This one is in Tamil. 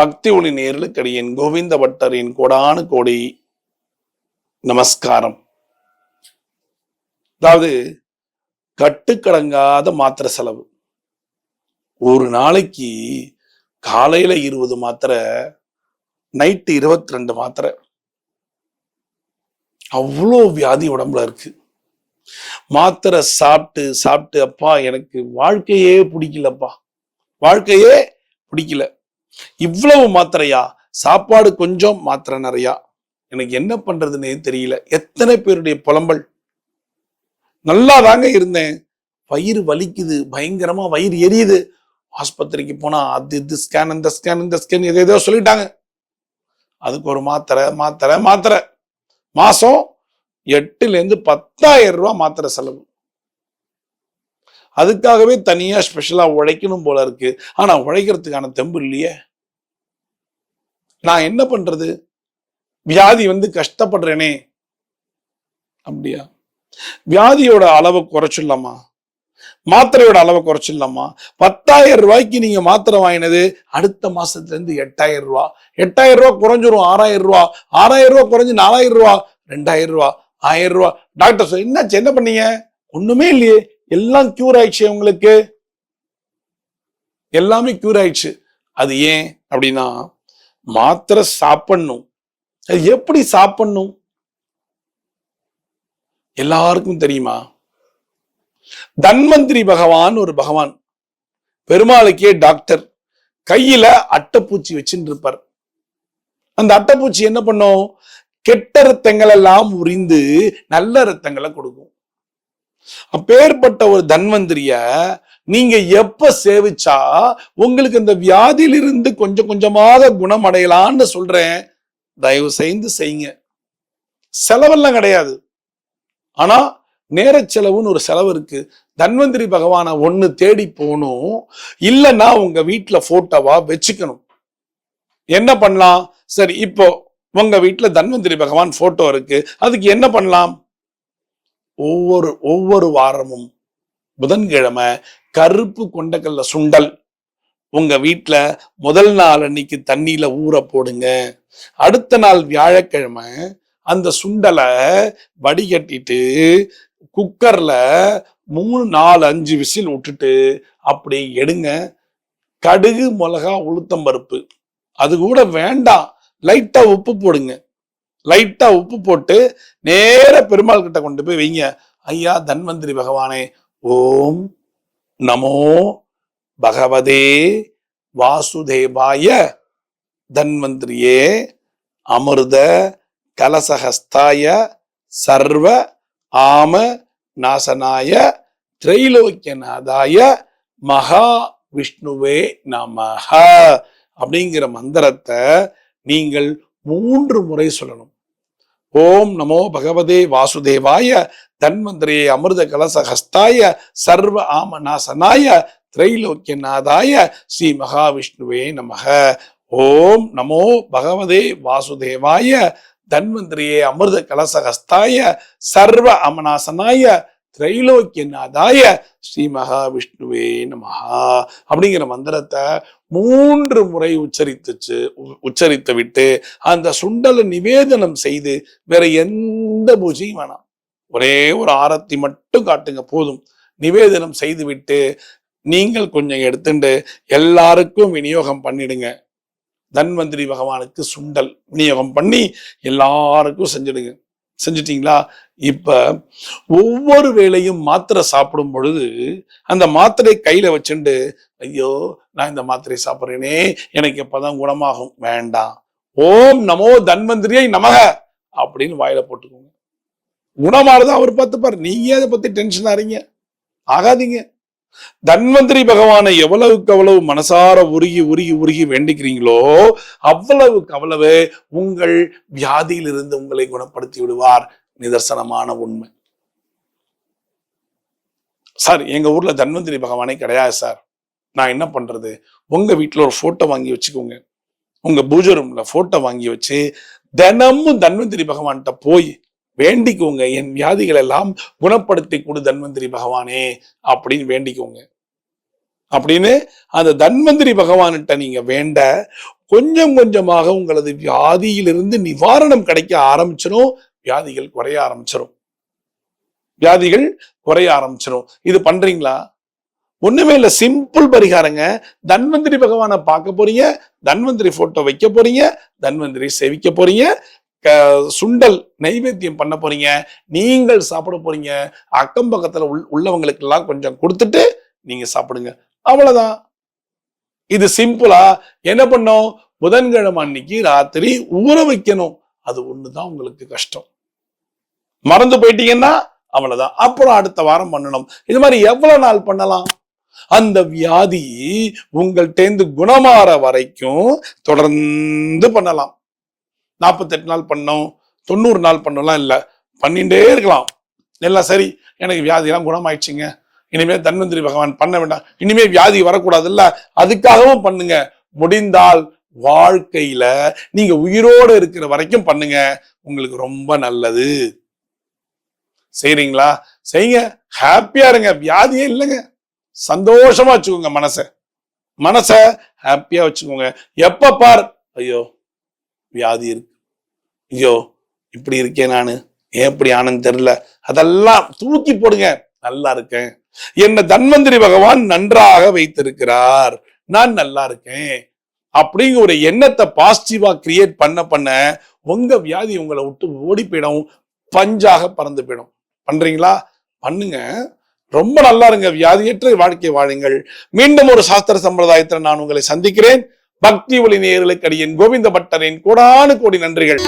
பக்தி ஒளி நேர்களுக்கடியேன் கோவிந்த பட்டரின் கோடானு கோடி நமஸ்காரம். அதாவது கட்டுக்கடங்காத மாத்திரை செலவு. ஒரு நாளைக்கு காலையில 20 மாத்திரை, நைட்டு 22 மாத்திரை. அவ்வளோ வியாதி உடம்புல இருக்கு. மாத்திரை சாப்பிட்டு சாப்பிட்டு அப்பா எனக்கு வாழ்க்கையே பிடிக்கலப்பா, வாழ்க்கையே பிடிக்கல. இவ்வளவு மாத்திரையா? சாப்பாடு கொஞ்சம், மாத்திரை நிறையா. எனக்கு என்ன பண்றதுன்னே தெரியல. எத்தனை பேருடைய புலம்பல். நல்லா தாங்க இருந்தேன், வயிறு வலிக்குது, பயங்கரமா வயிறு எரியுது. ஆஸ்பத்திரிக்கு போனா அது இது ஸ்கேன், இந்த ஸ்கேன், இந்த ஸ்கேன், எதோ சொல்லிட்டாங்க. அதுக்கு ஒரு மாத்திரை மாத்திரை மாத்திரை. மாசம் 8,000 இருந்து 10,000 ரூபாய் மாத்திரை செலவு. அதுக்காகவே தனியா ஸ்பெஷலா உழைக்கணும் போல இருக்கு. ஆனா உழைக்கிறதுக்கான தெம்பு இல்லையே. நான் என்ன பண்றது? வியாதி கஷ்டப்படுறேனே. அப்படியா? வியாதியோட அளவை குறைச்சிடலாமா? மாத்திரையோட அளவை குறைச்சிடலாமா? 10,000 ரூபாய்க்கு நீங்க மாத்திரை வாங்கினது அடுத்த மாசத்துல இருந்து 8,000 ரூபாய். 8,000 ரூபாய் குறைஞ்சிரும் 6,000 ரூபாய். 6,000 ரூபாய் குறைஞ்சு 4,000 ரூபாய், 2,000 ரூபாய், 1,000 ரூபாய். டாக்டர் சொல்ல என்னாச்சு, என்ன பண்ணீங்க? ஒண்ணுமே இல்லையே, எல்லாம் கியூர் ஆயிடுச்சு, உங்களுக்கு எல்லாமே கியூர் ஆயிடுச்சு. அது ஏன் அப்படின்னா, மாத்திரை சாப்பிடணும். அது எப்படி சாப்பிடணும் எல்லாருக்கும் தெரியுமா? தன்வந்திரி பகவான் ஒரு பகவான், பெருமாளுக்கே டாக்டர். கையில அட்டைப்பூச்சி வச்சுட்டு இருப்பார். அந்த அட்டைப்பூச்சி என்ன பண்ணும்? கெட்ட ரத்தங்கள் எல்லாம் உறிந்து நல்ல ரத்தங்களை கொடுக்கும். அப்பேற்பட்ட ஒரு தன்வந்திரிய நீங்க எப்ப சேவிச்சா உங்களுக்கு அந்த வியாதியிலிருந்து கொஞ்சம் கொஞ்சமாக குணம் அடையலான்னு சொல்றேன். தயவு செய்து செய்யுங்க. செலவெல்லாம் கிடையாது. ஆனா நேர செலவுன்னு ஒரு செலவு இருக்கு. தன்வந்திரி பகவானை ஒண்ணு தேடி போகணும், இல்லைன்னா உங்க வீட்டுல போட்டோவா வச்சுக்கணும். என்ன பண்ணலாம்? சரி, இப்போ உங்க வீட்டுல தன்வந்திரி பகவான் போட்டோ இருக்கு, அதுக்கு என்ன பண்ணலாம்? ஒவ்வொரு வாரமும் புதன்கிழமை கருப்பு கொண்டக்கல்ல சுண்டல் உங்க வீட்டுல முதல் நாள் அன்னைக்கு தண்ணியில ஊற போடுங்க. அடுத்த நாள் வியாழக்கிழமை அந்த சுண்டலை வடிகட்டிட்டு குக்கர்ல 3, 4, 5 விசில் விட்டுட்டு அப்படி எடுங்க. கடுகு, மிளகா, உளுத்தம் பருப்பு அது கூட வேண்டாம், லைட்டா உப்பு போடுங்க. லைட்டா உப்பு போட்டு நேர பெருமாள் கிட்ட கொண்டு போய் வைங்க. ஐயா தன்வந்திரி பகவானே, ஓம் நமோ பகவதே வாசுதேவாய தன்வந்திரியே அமிர்த கலசஹஸ்தாய சர்வ ஆம நாசனாய திரைலோக்கியநாதாய மகா விஷ்ணுவே நமஹ அப்படிங்கிற மந்திரத்தை நீங்கள் 3 முறை சொல்லணும். ஓம் நமோ பகவதே வாசுதேவாய தன்வந்திரியே அமிர்த கலசஹஸ்தாய சர்வ ஆம நாசனாய திரைலோக்கியநாதாய ஸ்ரீ மகாவிஷ்ணுவே நமக. ஓம் நமோ பகவதே வாசுதேவாய தன்வந்திரியே அமிர்த கலசஹஸ்தாய சர்வ அமநாசனாய திரைலோக்கியநாதாய ஸ்ரீ மகாவிஷ்ணுவே நமஹா அப்படிங்கிற மந்திரத்தை 3 முறை உச்சரித்து விட்டு அந்த சுண்டலை நிவேதனம் செய்து வேற எந்த பூஜையும் வேணாம், ஒரே ஒரு ஆரத்தி மட்டும் காட்டுங்க போதும். நிவேதனம் செய்து விட்டு நீங்கள் கொஞ்சம் எடுத்துட்டு எல்லாருக்கும் விநியோகம் பண்ணிடுங்க. தன்வந்திரி பகவானுக்கு சுண்டல் விநியோகம் பண்ணி எல்லாருக்கும் செஞ்சிடுங்க. செஞ்சிட்டீங்களா? இப்ப ஒவ்வொரு வேளையும் மாத்திரை சாப்பிடும் பொழுது அந்த மாத்திரை கையில வச்சுண்டு, ஐயோ நான் இந்த மாத்திரை சாப்பிட்றேனே, எனக்கு எப்பதான் குணமாகும், வேண்டாம். ஓம் நமோ தன்வந்திரியை நமக அப்படின்னு வாயில போட்டுக்கோங்க. குணமானதான் அவர் பார்த்துப்பாரு, நீங்க அதை பத்தி டென்ஷன் ஆகாதீங்க. தன்வந்திரி பகவானை எவ்வளவுக்கு அவ்வளவு மனசார உருகி உருகி உருகி வேண்டிக்கிறீங்களோ அவ்வளவுக்கு அவ்வளவு உங்கள் வியாதியிலிருந்து உங்களை குணப்படுத்தி விடுவார். நிதர்சனமான உண்மை. சார் எங்க ஊர்ல தன்வந்திரி பகவானே கிடையாது சார், நான் என்ன பண்றது? உங்க வீட்டுல ஒரு போட்டோ வாங்கி வச்சுக்கோங்க. உங்க பூஜை ரூம்ல போட்டோ வாங்கி வச்சு தினமும் தன்வந்திரி பகவான்கிட்ட போய் வேண்டிக்கோங்க. என் வியாதிகள் எல்லாம் குணப்படுத்தி கொடு தன்வந்திரி பகவானே அப்படின்னு வேண்டிக்கோங்க. அப்படின்னு அந்த தன்வந்திரி பகவான்கிட்ட நீங்க வேண்ட கொஞ்சம் கொஞ்சமாக உங்களது வியாதியிலிருந்து நிவாரணம் கிடைக்க ஆரம்பிச்சிடும். வியாதிகள் குறைய ஆரம்பிச்சிடும். இது பண்றீங்களா? ஒண்ணுமே இல்ல, சிம்பிள் பரிகாரங்க. தன்வந்திரி பகவானை பார்க்க போறீங்க, தன்வந்திரி போட்டோ வைக்க போறீங்க, தன்வந்திரி சேவிக்க போறீங்க, சுண்டல் நைவேத்தியம் பண்ண போறீங்க, நீங்கள் சாப்பிட போறீங்க, அக்கம் பக்கத்துல உள்ளவங்களுக்கு எல்லாம் கொஞ்சம் கொடுத்துட்டு நீங்க சாப்பிடுங்க. அவ்வளவுதான். இது சிம்பிளா. என்ன பண்ணும்? புதன்கிழமை அன்னைக்கு ராத்திரி ஊற வைக்கணும். அது ஒண்ணுதான் உங்களுக்கு கஷ்டம். மறந்து போயிட்டீங்கன்னா அவ்வளவுதான். அப்புறம் அடுத்த வாரம் பண்ணணும். இது மாதிரி எவ்வளவு நாள் பண்ணலாம்? அந்த வியாதி உங்கள்கிட்ட குணமாற வரைக்கும் தொடர்ந்து பண்ணலாம். 48 நாள் பண்ணோம், 90 நாள் பண்ணலாம் இல்ல, பண்ணிட்டே இருக்கலாம். எல்லாம் சரி, எனக்கு வியாதி எல்லாம் குணமாயிடுச்சுங்க, இனிமே தன்வந்திரி பகவான் பண்ண வேண்டாம், இனிமே வியாதி வரக்கூடாது இல்ல, அதுக்காகவும் பண்ணுங்க. முடிந்தால் வாழ்க்கையில நீங்க உயிரோடு இருக்கிற வரைக்கும் பண்ணுங்க, உங்களுக்கு ரொம்ப நல்லது. செய்றீங்களா? செய்யுங்க, ஹாப்பியா இருங்க. வியாதியே இல்லைங்க, சந்தோஷமா வச்சுக்கோங்க. மனச ஹாப்பியா வச்சுக்கோங்க. எப்ப பார் ஐயோ வியாதி இருக்கு, ஐயோ இப்படி இருக்கேன் நானு, ஏன் இப்படி ஆனன்னு தெரியல, அதெல்லாம் தூக்கி போடுங்க. நல்லா இருக்கேன், என்ன தன்வந்திரி பகவான் நன்றாக வைத்திருக்கிறார், நான் நல்லா இருக்கேன் அப்படிங்கிற ஒரு எண்ணத்தை பாசிட்டிவா கிரியேட் பண்ண உங்க வியாதி உங்களை விட்டு ஓடி போயிடும், பஞ்சாக பறந்து போயிடும். பண்றீங்களா? பண்ணுங்க, ரொம்ப நல்லா இருங்க. வியாதியற்ற வாழ்க்கை வாழுங்கள். மீண்டும் ஒரு சாஸ்திர சம்பிரதாயத்தில் நான் உங்களை சந்திக்கிறேன். பக்தி ஒளி நேயர்களுக்கு அடியேன் கோவிந்த பட்டரின் கோடானு கோடி நன்றிகள்.